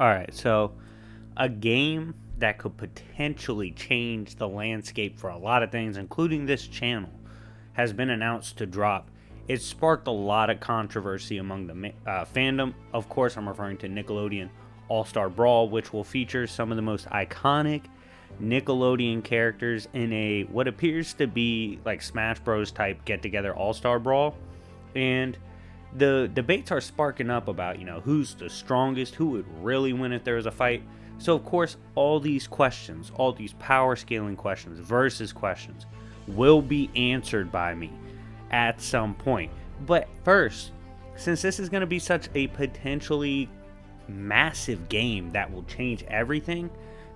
Alright, so a game that could potentially change the landscape for a lot of things, including this channel, has been announced to drop. It sparked a lot of controversy among the fandom. Of course, I'm referring to Nickelodeon All-Star Brawl, which will feature some of the most iconic Nickelodeon characters in a what appears to be like Smash Bros type get-together All-Star Brawl. And the debates are sparking up about, who's the strongest, who would really win if there was a fight. So, of course, all these questions, all these power scaling questions, versus questions, will be answered by me at some point. But first, since this is going to be such a potentially massive game that will change everything,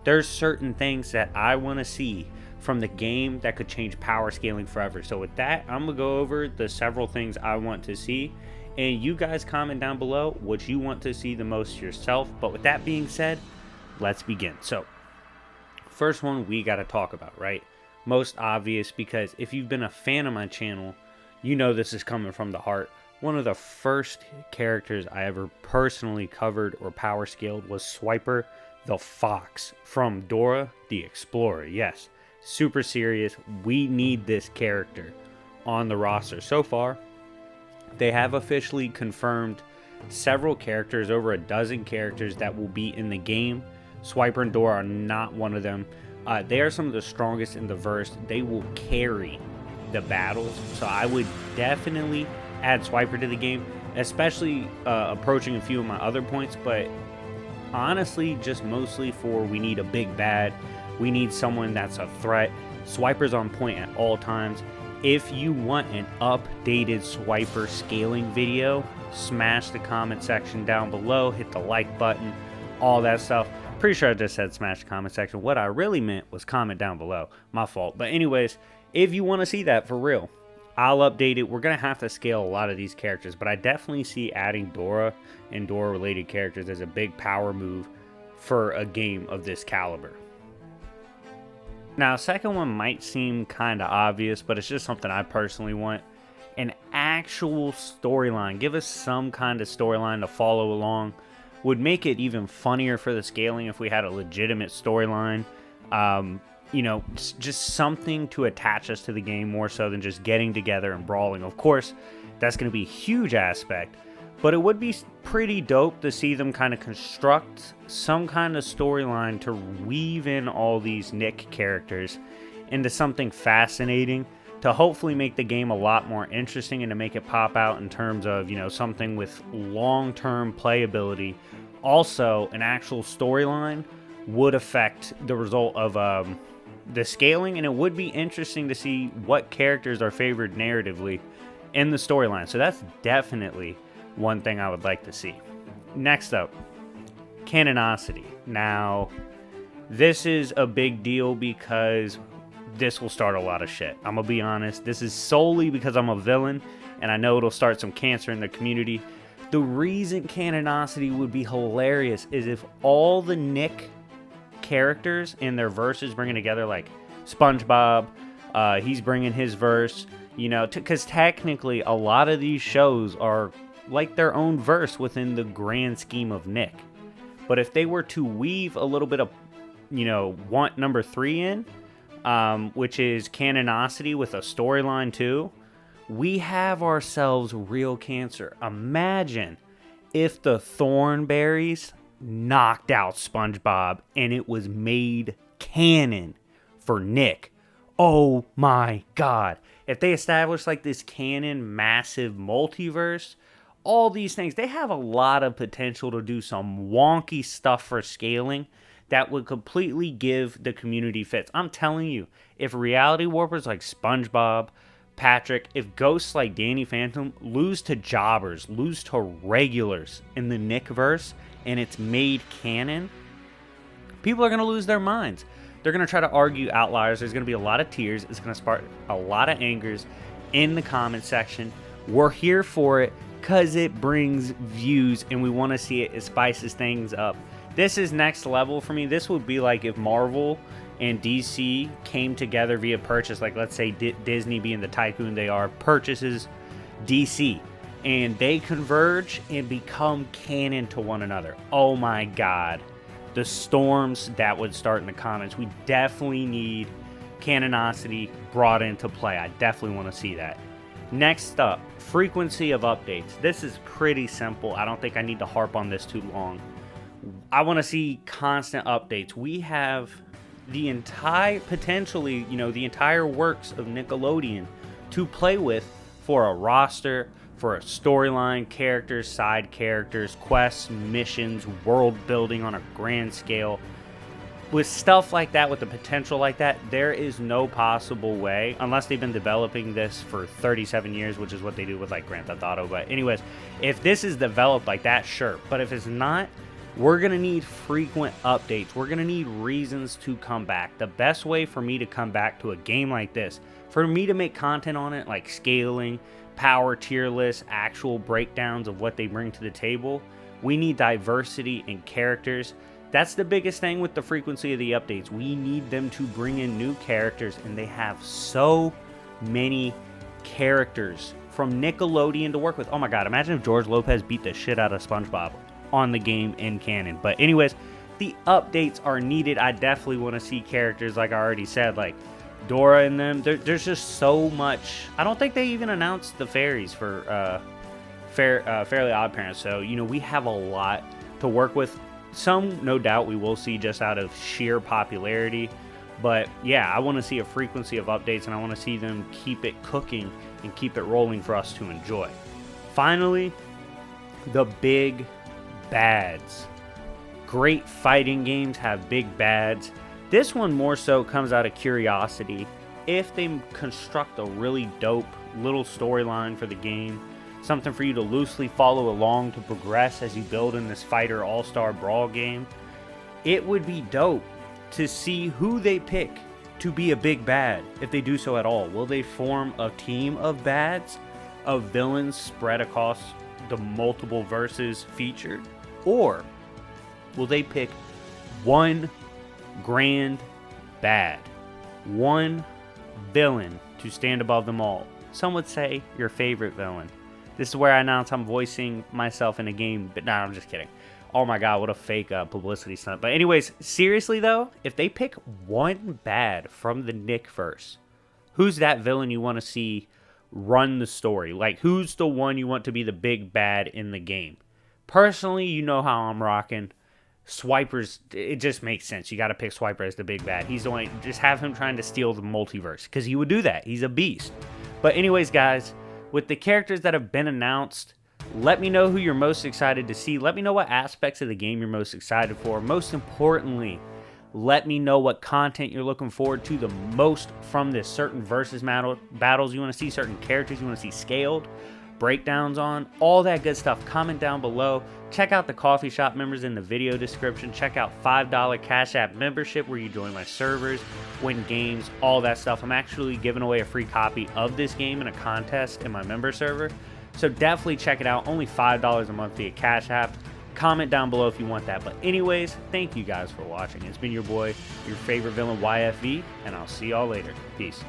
there's certain things that I want to see from the game that could change power scaling forever. So with that, I'm going to go over the several things I want to see. And you guys comment down below what you want to see the most yourself. But with that being said, let's begin. So, first one we got to talk about, right? Most obvious, because if you've been a fan of my channel, you know this is coming from the heart. One of the first characters I ever personally covered or power scaled was Swiper the Fox from Dora the Explorer. Yes, super serious. We need this character on the roster. So far, they have officially confirmed several characters, over a dozen characters that will be in the game. Swiper and Dora are not one of them. They are some of the strongest in the verse. They will carry the battles. So I would definitely add Swiper to the game, especially approaching a few of my other points. But honestly, just mostly for we need a big bad. We need someone that's a threat. Swiper's on point at all times. If you want an updated Swiper scaling video, smash the comment section down below, hit the like button, all that stuff. Pretty sure I just said smash the comment section. What I really meant was comment down below. My fault. But anyways, if you want to see that for real, I'll update it. We're going to have to scale a lot of these characters, but I definitely see adding Dora and Dora related characters as a big power move for a game of this caliber. Now, second one might seem kind of obvious, but it's just something I personally want. An actual storyline. Give us some kind of storyline to follow along. Would make it even funnier for the scaling if we had a legitimate storyline. Just something to attach us to the game more so than just getting together and brawling. Of course, that's going to be a huge aspect. But it would be pretty dope to see them kind of construct some kind of storyline to weave in all these Nick characters into something fascinating to hopefully make the game a lot more interesting and to make it pop out in terms of, something with long-term playability. Also, an actual storyline would affect the result of the scaling, and it would be interesting to see what characters are favored narratively in the storyline. So that's definitely one thing I would like to see. Next up, Cannonicity. Now, this is a big deal because this will start a lot of shit. I'm gonna be honest. This is solely because I'm a villain, and I know it'll start some cancer in the community. The reason Cannonicity would be hilarious is if all the Nick characters in their verses bringing together, like SpongeBob, he's bringing his verse, because technically a lot of these shows are like their own verse within the grand scheme of Nick. But if they were to weave a little bit of, want number 3 in, which is Cannonicity with a storyline too, we have ourselves real cancer. Imagine if the Thornberries knocked out SpongeBob and it was made canon for Nick. Oh my god. If they established like this canon massive multiverse, all these things, they have a lot of potential to do some wonky stuff for scaling that would completely give the community fits. I'm telling you, if reality warpers like SpongeBob, Patrick, if ghosts like Danny Phantom lose to jobbers, lose to regulars in the Nickverse, and it's made canon, people are going to lose their minds. They're going to try to argue outliers. There's going to be a lot of tears. It's going to spark a lot of angers in the comment section. We're here for it because it brings views and we want to see it. It spices things up. This is next level for me. This would be like if Marvel and DC came together via purchase. Like, let's say Disney, being the tycoon they are, purchases DC. and they converge and become canon to one another. Oh my god. The storms that would start in the comments. We definitely need Cannonicity brought into play. I definitely want to see that. Next up, frequency of updates. This is pretty simple. I don't think I need to harp on this too long. I want to see constant updates. We have the entire, potentially, the entire works of Nickelodeon to play with for a roster, for a storyline, characters, side characters, quests, missions, world building on a grand scale. With stuff like that, with the potential like that, there is no possible way, unless they've been developing this for 37 years, which is what they do with like Grand Theft Auto. But anyways, if this is developed like that, sure. But if it's not, we're going to need frequent updates. We're going to need reasons to come back. The best way for me to come back to a game like this, for me to make content on it, like scaling, power tier lists, actual breakdowns of what they bring to the table, we need diversity in characters. That's the biggest thing with the frequency of the updates. We need them to bring in new characters, and they have so many characters from Nickelodeon to work with. Oh my god, imagine if George Lopez beat the shit out of SpongeBob on the game in canon. But anyways, the updates are needed. I definitely want to see characters, like I already said, like Dora and them. There's just so much. I don't think they even announced the fairies for Fairly Odd Parents. So, we have a lot to work with. Some, no doubt, we will see just out of sheer popularity. But yeah, I want to see a frequency of updates, and I want to see them keep it cooking and keep it rolling for us to enjoy. Finally, the big bads. Great fighting games have big bads. This one more so comes out of curiosity. If they construct a really dope little storyline for the game, something for you to loosely follow along to progress as you build in this fighter all-star brawl game, it would be dope to see who they pick to be a big bad, if they do so at all. Will they form a team of bads, of villains spread across the multiple verses featured? Or will they pick one grand bad, one villain to stand above them all? Some would say your favorite villain. This is where I announce I'm voicing myself in a game, but nah, I'm just kidding. Oh my god, what a fake publicity stunt. But anyways, seriously though, if they pick one bad from the Nickverse, who's that villain you want to see run the story? Like, who's the one you want to be the big bad in the game? Personally, you know how I'm rocking. Swiper's, it just makes sense. You got to pick Swiper as the big bad. He's the one, just have him trying to steal the multiverse, because he would do that. He's a beast. But anyways, guys, with the characters that have been announced, let me know who you're most excited to see. Let me know what aspects of the game you're most excited for. Most importantly, let me know what content you're looking forward to the most from this. Certain versus battles you want to see, certain characters you want to see scaled, breakdowns on, all that good stuff. Comment down below. Check out the coffee shop members in the video description. Check out $5 Cash App membership, where you join my servers, win games, all that stuff. I'm actually giving away a free copy of this game in a contest in my member server, so definitely check it out. Only $5 a month via Cash App. Comment down below if you want that. But anyways, thank you guys for watching. It's been your boy, your favorite villain, YFV, and I'll see y'all later. Peace.